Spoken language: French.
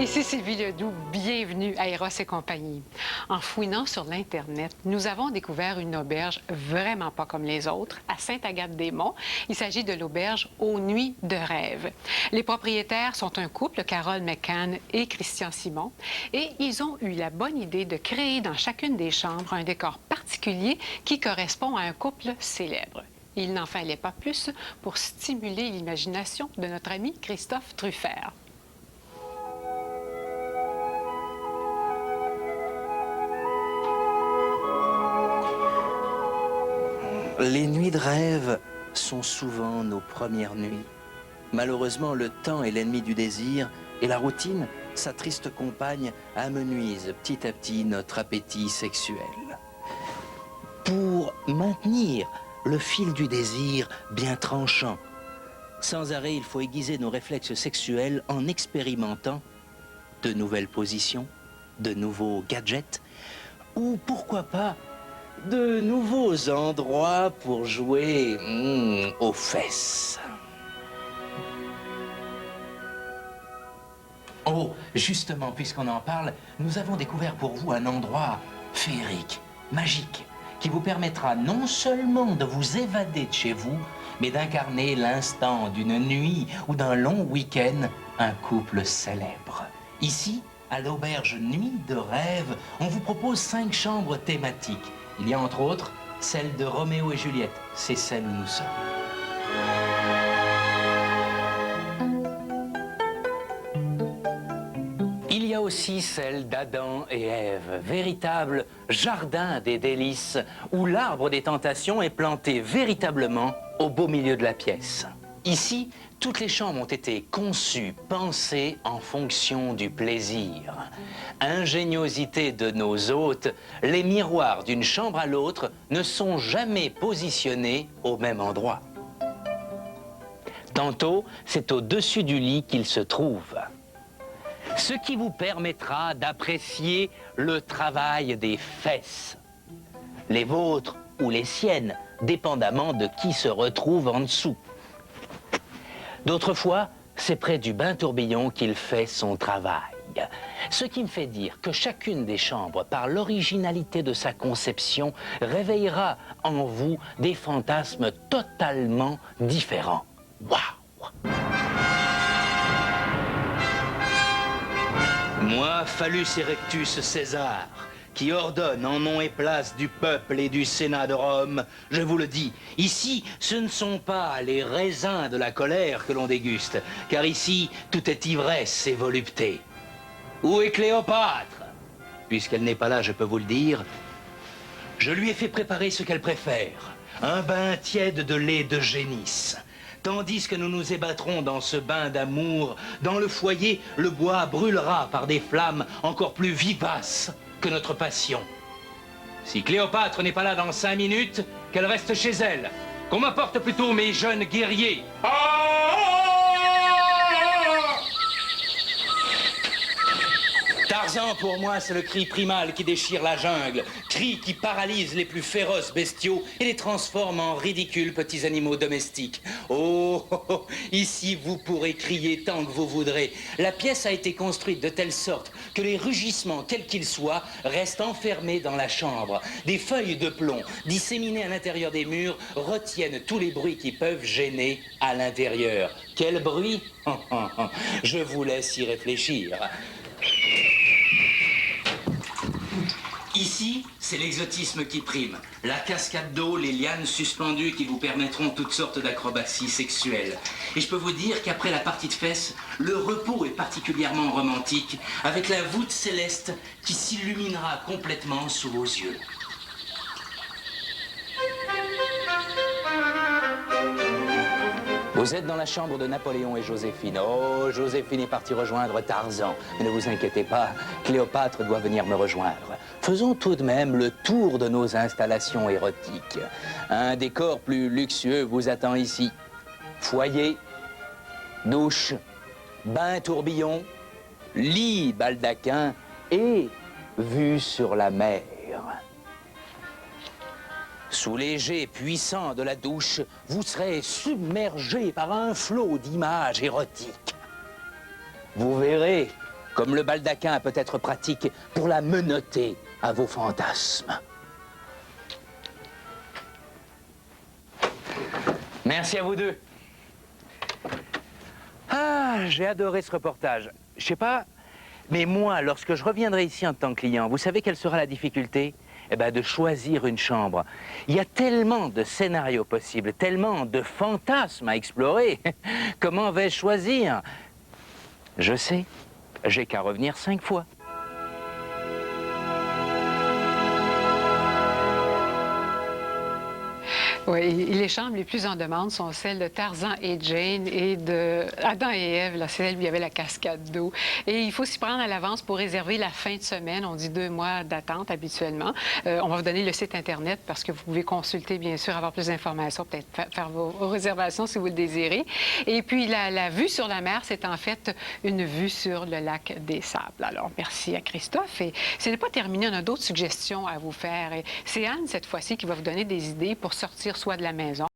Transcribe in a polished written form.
Ici Sylvie Ledoux, bienvenue à Eros et compagnie. En fouinant sur l'Internet, nous avons découvert une auberge vraiment pas comme les autres, à Sainte-Agathe-des-Monts. Il s'agit de l'auberge Aux Nuits de Rêve. Les propriétaires sont un couple, Carole McCann et Christian Simon, et ils ont eu la bonne idée de créer dans chacune des chambres un décor particulier qui correspond à un couple célèbre. Il n'en fallait pas plus pour stimuler l'imagination de notre ami Christophe Truffert. Les nuits de rêve sont souvent nos premières nuits. Malheureusement, le temps est l'ennemi du désir et la routine, sa triste compagne, amenuise petit à petit notre appétit sexuel. Pour maintenir le fil du désir bien tranchant, sans arrêt, il faut aiguiser nos réflexes sexuels en expérimentant de nouvelles positions, de nouveaux gadgets, ou pourquoi pas de nouveaux endroits pour jouer aux fesses. Oh, justement, puisqu'on en parle, nous avons découvert pour vous un endroit féerique, magique, qui vous permettra non seulement de vous évader de chez vous, mais d'incarner l'instant d'une nuit ou d'un long week-end, un couple célèbre. Ici, à l'auberge Nuit de Rêve, on vous propose 5 chambres thématiques. Il y a entre autres celle de Roméo et Juliette. C'est celle où nous sommes. Il y a aussi celle d'Adam et Ève, véritable jardin des délices, où l'arbre des tentations est planté véritablement au beau milieu de la pièce. Ici, toutes les chambres ont été conçues, pensées en fonction du plaisir. Ingéniosité de nos hôtes, les miroirs d'une chambre à l'autre ne sont jamais positionnés au même endroit. Tantôt, c'est au-dessus du lit qu'ils se trouvent. Ce qui vous permettra d'apprécier le travail des fesses. Les vôtres ou les siennes, dépendamment de qui se retrouve en dessous. D'autres fois, c'est près du bain-tourbillon qu'il fait son travail. Ce qui me fait dire que chacune des chambres, par l'originalité de sa conception, réveillera en vous des fantasmes totalement différents. Waouh! Moi, Phallus Erectus César, qui ordonne en nom et place du peuple et du Sénat de Rome, je vous le dis, ici, ce ne sont pas les raisins de la colère que l'on déguste, car ici, tout est ivresse et volupté. Où est Cléopâtre? Puisqu'elle n'est pas là, je peux vous le dire, je lui ai fait préparer ce qu'elle préfère, un bain tiède de lait de génisse. Tandis que nous nous ébattrons dans ce bain d'amour, dans le foyer, le bois brûlera par des flammes encore plus vivaces que notre passion. Si Cléopâtre n'est pas là dans 5 minutes, qu'elle reste chez elle. Qu'on m'apporte plutôt mes jeunes guerriers. Tarzan, pour moi, c'est le cri primal qui déchire la jungle, cri qui paralyse les plus féroces bestiaux et les transforme en ridicules petits animaux domestiques. Oh, oh, oh, ici, vous pourrez crier tant que vous voudrez. La pièce a été construite de telle sorte que les rugissements, quels qu'ils soient, restent enfermés dans la chambre. Des feuilles de plomb disséminées à l'intérieur des murs retiennent tous les bruits qui peuvent gêner à l'intérieur. Quel bruit? Je vous laisse y réfléchir. Ici, c'est l'exotisme qui prime. La cascade d'eau, les lianes suspendues qui vous permettront toutes sortes d'acrobaties sexuelles. Et je peux vous dire qu'après la partie de fesses, le repos est particulièrement romantique, avec la voûte céleste qui s'illuminera complètement sous vos yeux. Vous êtes dans la chambre de Napoléon et Joséphine. Oh, Joséphine est partie rejoindre Tarzan. Mais ne vous inquiétez pas, Cléopâtre doit venir me rejoindre. Faisons tout de même le tour de nos installations érotiques. Un décor plus luxueux vous attend ici. Foyer, douche, bain tourbillon, lit baldaquin et vue sur la mer. Sous les jets puissants de la douche, vous serez submergé par un flot d'images érotiques. Vous verrez, comme le baldaquin peut être pratique pour la menotter à vos fantasmes. Merci à vous deux. Ah, j'ai adoré ce reportage. Je sais pas, mais moi, lorsque je reviendrai ici en tant que client, vous savez quelle sera la difficulté? Eh bien, de choisir une chambre. Il y a tellement de scénarios possibles, tellement de fantasmes à explorer. Comment vais-je choisir? Je sais, j'ai qu'à revenir 5 fois. Oui, les chambres les plus en demande sont celles de Tarzan et Jane et de Adam et Ève, là, celle où il y avait la cascade d'eau. Et il faut s'y prendre à l'avance pour réserver la fin de semaine. On dit 2 mois d'attente habituellement. On va vous donner le site Internet parce que vous pouvez consulter, bien sûr, avoir plus d'informations, peut-être faire vos réservations si vous le désirez. Et puis, la vue sur la mer, c'est en fait une vue sur le lac des Sables. Alors, merci à Christophe. Et ce n'est pas terminé, on a d'autres suggestions à vous faire. Et c'est Anne, cette fois-ci, qui va vous donner des idées pour sortir soit de la maison